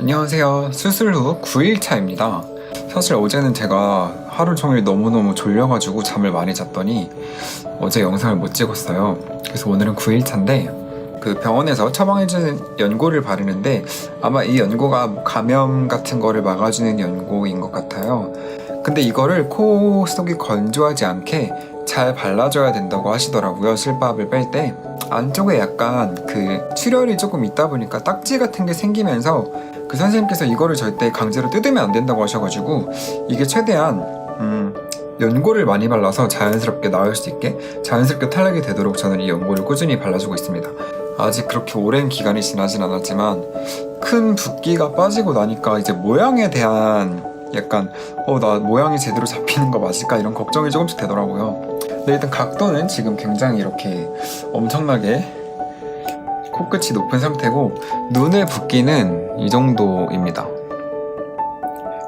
안녕하세요. 수술 후 9일차입니다. 사실 어제는 제가 하루 종일 너무너무 졸려가지고 잠을 많이 잤더니 어제 영상을 못 찍었어요. 그래서 오늘은 9일차인데 그 병원에서 처방해주는 연고를 바르는데 아마 이 연고가 감염 같은 거를 막아주는 연고인 것 같아요. 근데 이거를 코 속이 건조하지 않게 잘 발라줘야 된다고 하시더라고요. 실밥을 뺄 때. 안쪽에 약간 그 출혈이 조금 있다 보니까 딱지 같은 게 생기면서 그 선생님께서 이거를 절대 강제로 뜯으면 안 된다고 하셔가지고 이게 최대한 연고를 많이 발라서 자연스럽게 나을 수 있게 자연스럽게 탈락이 되도록 저는 이 연고를 꾸준히 발라주고 있습니다. 아직 그렇게 오랜 기간이 지나진 않았지만 큰 붓기가 빠지고 나니까 이제 모양에 대한 약간 나 모양이 제대로 잡히는 거 맞을까 이런 걱정이 조금씩 되더라고요. 근데 일단 각도는 지금 굉장히 이렇게 엄청나게 코끝이 높은 상태고 눈의 붓기는 이 정도입니다.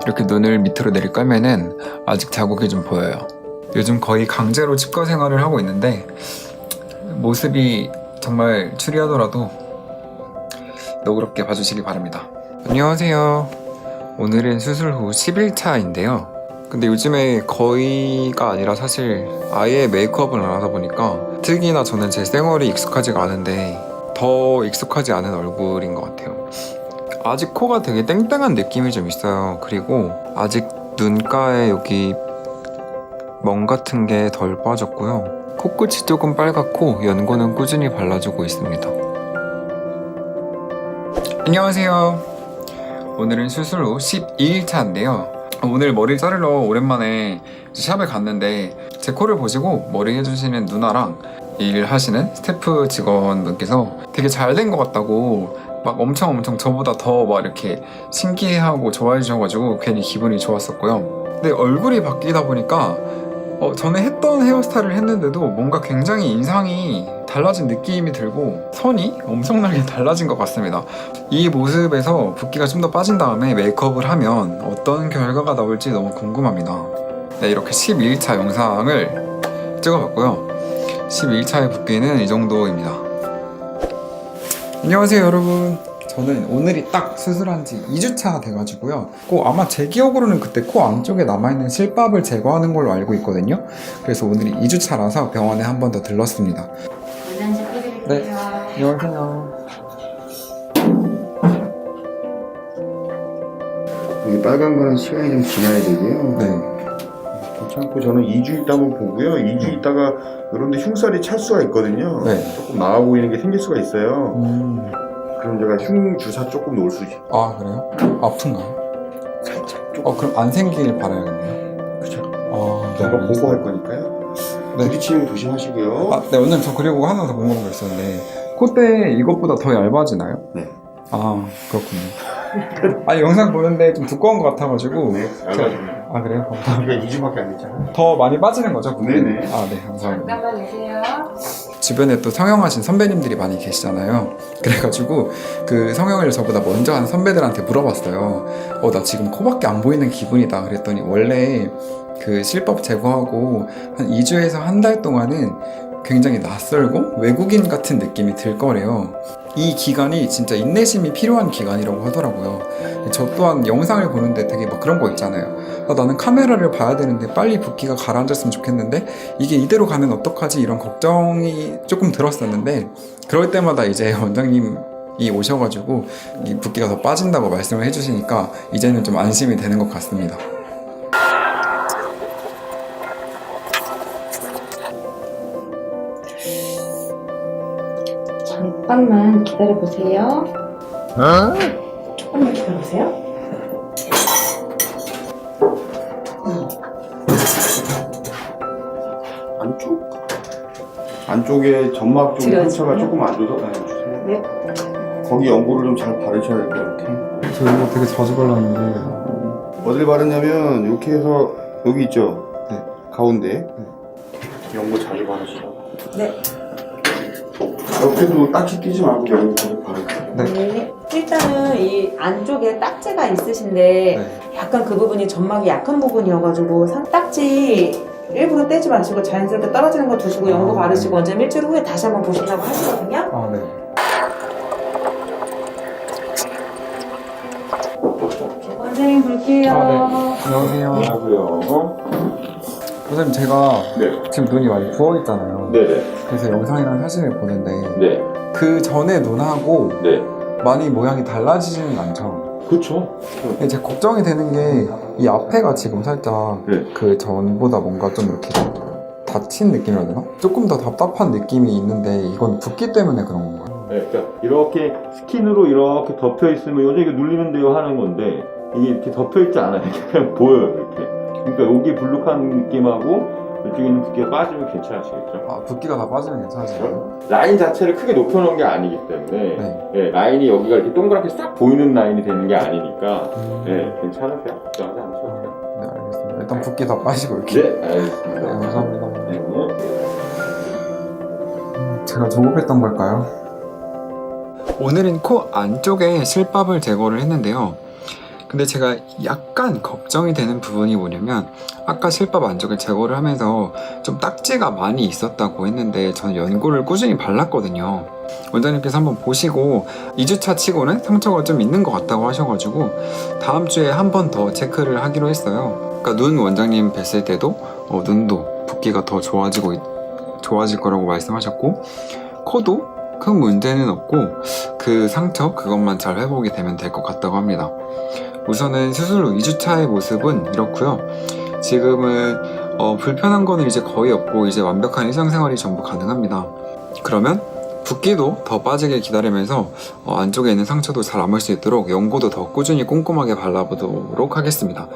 이렇게 눈을 밑으로 내리깔면은 아직 자국이 좀 보여요. 요즘 거의 강제로 치과 생활을 하고 있는데 모습이 정말 추리하더라도 너그럽게 봐주시기 바랍니다. 안녕하세요. 오늘은 수술 후 10일차인데요. 근데 요즘에 거의가 아니라 사실 아예 메이크업을 안 하다 보니까 특히나 저는 제 생얼이 익숙하지가 않은데 더 익숙하지 않은 얼굴인 것 같아요. 아직 코가 되게 땡땡한 느낌이 좀 있어요. 그리고 아직 눈가에 여기 멍 같은 게 덜 빠졌고요. 코끝이 조금 빨갛고 연고는 꾸준히 발라주고 있습니다. 안녕하세요. 오늘은 수술 후 12일차인데요. 오늘 머리 자르러 오랜만에 샵에 갔는데 제 코를 보시고 머리 해주시는 누나랑 일하시는 스태프 직원분께서 되게 잘 된 것 같다고 막 엄청 저보다 더 막 이렇게 신기해하고 좋아해 주셔가지고 괜히 기분이 좋았었고요. 근데 얼굴이 바뀌다 보니까 전에 했던 헤어스타일을 했는데도 뭔가 굉장히 인상이 달라진 느낌이 들고 선이 엄청나게 달라진 것 같습니다. 이 모습에서 붓기가 좀 더 빠진 다음에 메이크업을 하면 어떤 결과가 나올지 너무 궁금합니다. 네, 이렇게 12일차 영상을 찍어봤고요. 12일차의 붓기는 이 정도입니다. 안녕하세요 여러분. 저는 오늘이 딱 수술한 지 2주차 돼가지고요. 아마 제 기억으로는 그때 코 안쪽에 남아있는 실밥을 제거하는 걸로 알고 있거든요. 그래서 오늘이 2주차라서 병원에 한 번 더 들렀습니다. 문안식 해드릴게요. 네, 안녕하세요. 이 빨간 거는 시간이 좀 지나야 되고요. 네. 괜찮고 저는 2주 있다고 보고요. 2주 있다가 이런데 흉살이 찰 수가 있거든요. 네. 조금 나아 보이는 게 생길 수가 있어요. 그럼 제가 흉 주사 조금 놓을 수 있어요. 아 그래요? 아픈가요? 살짝 조금. 그럼 안 생기길 바라야겠네요. 그렇죠. 네, 제가 알겠습니다. 보고할 거니까요. 네. 부딪히면 조심하시고요. 네, 오늘 저 그리고 하나 더 궁금한 거 있었는데 콧대 이것보다 더 얇아지나요? 네. 아 그렇군요. 영상 보는데 좀 두꺼운 것 같아가지고 네. 아 그래요? 감사합니다. 우리가 2주밖에 안 됐잖아요. 더 많이 빠지는 거죠? 붓기는? 네네. 네 감사합니다. 잠깐만 계세요. 주변에 또 성형하신 선배님들이 많이 계시잖아요. 그래가지고 그 성형을 저보다 먼저 한 선배들한테 물어봤어요. 나 지금 코밖에 안 보이는 기분이다. 그랬더니 원래 그 실밥 제거하고 한 2주에서 한 달 동안은 굉장히 낯설고 외국인 같은 느낌이 들 거래요. 이 기간이 진짜 인내심이 필요한 기간이라고 하더라고요. 저 또한 영상을 보는데 되게 막 그런 거 있잖아요. 나는 카메라를 봐야 되는데 빨리 붓기가 가라앉았으면 좋겠는데 이게 이대로 가면 어떡하지 이런 걱정이 조금 들었었는데 그럴 때마다 이제 원장님이 오셔가지고 이 붓기가 더 빠진다고 말씀을 해주시니까 이제는 좀 안심이 되는 것 같습니다. 잠깐만 기다려보세요. 조금만 기다려보세요. 안쪽에 점막 쪽 지려지고요. 상처가 조금 안 좋아서 주세요. 네. 거기 연고를 좀 잘 바르셔야 될 것 같아요. 저 이거 되게 자주 발랐는데 어딜 바르냐면 이렇게 해서 여기 있죠? 네. 가운데 연고 자주 바르시라고. 네. 옆에도 딱지 끼지 말고 연고 계속 바르세요. 네. 일단은 이 안쪽에 딱지가 있으신데 네. 약간 그 부분이 점막이 약한 부분이어가지고 딱지 일부러 떼지 마시고 자연스럽게 떨어지는 거 두시고 연고 바르시고 언제 일주일 후에 다시 한번 보신다고 하시거든요. 네. 볼게요. 안녕하세요. 안녕하세요. 선생님, 제가 네. 지금 눈이 많이 부어있잖아요. 네네. 그래서 영상이랑 사진을 보는데 네. 그 전에 눈하고 네. 많이 모양이 달라지지는 않죠. 그렇죠. 근데 제 걱정이 되는 게 이 앞에가 지금 살짝 네. 그 전보다 뭔가 좀 이렇게 다친 느낌이라 해야 되나? 조금 더 답답한 느낌이 있는데 이건 붓기 때문에 그런 건가요? 네, 그러니까 이렇게 스킨으로 이렇게 덮여 있으면 요즘 이거 눌리는 데요 하는 건데 이게 이렇게 덮여 있지 않아요. 이렇게 그냥 보여요 이렇게. 그러니까 여기 불룩한 느낌하고 이쪽에 있는 붓기가 빠지면 괜찮으시겠죠? 아, 붓기가 다 빠지면 괜찮아져요? 라인 자체를 크게 높여놓은 게 아니기 때문에 네. 예, 라인이 여기가 이렇게 동그랗게 싹 보이는 라인이 되는 게 아니니까 예, 괜찮으세요. 걱정하지 않으셔도 돼요. 네, 알겠습니다. 일단 붓기 다 빠지고 이렇게. 네, 알겠습니다. 네, 감사합니다. 네. 제가 조급했던 걸까요? 오늘은 코 안쪽에 실밥을 제거를 했는데요. 근데 제가 약간 걱정이 되는 부분이 뭐냐면 아까 실밥 안쪽을 제거를 하면서 좀 딱지가 많이 있었다고 했는데 저는 연고를 꾸준히 발랐거든요. 원장님께서 한번 보시고 2주차 치고는 상처가 좀 있는 것 같다고 하셔가지고 다음 주에 한 번 더 체크를 하기로 했어요. 그러니까 눈 원장님 뵀을 때도 눈도 붓기가 더 좋아질 거라고 말씀하셨고 코도 큰 문제는 없고 그 상처 그것만 잘 회복이 되면 될 것 같다고 합니다. 우선은 수술 후 2주차의 모습은 이렇고요. 지금은 불편한 거는 이제 거의 없고 이제 완벽한 일상생활이 전부 가능합니다. 그러면 붓기도 더 빠지길 기다리면서 안쪽에 있는 상처도 잘 아물 수 있도록 연고도 더 꾸준히 꼼꼼하게 발라보도록 하겠습니다.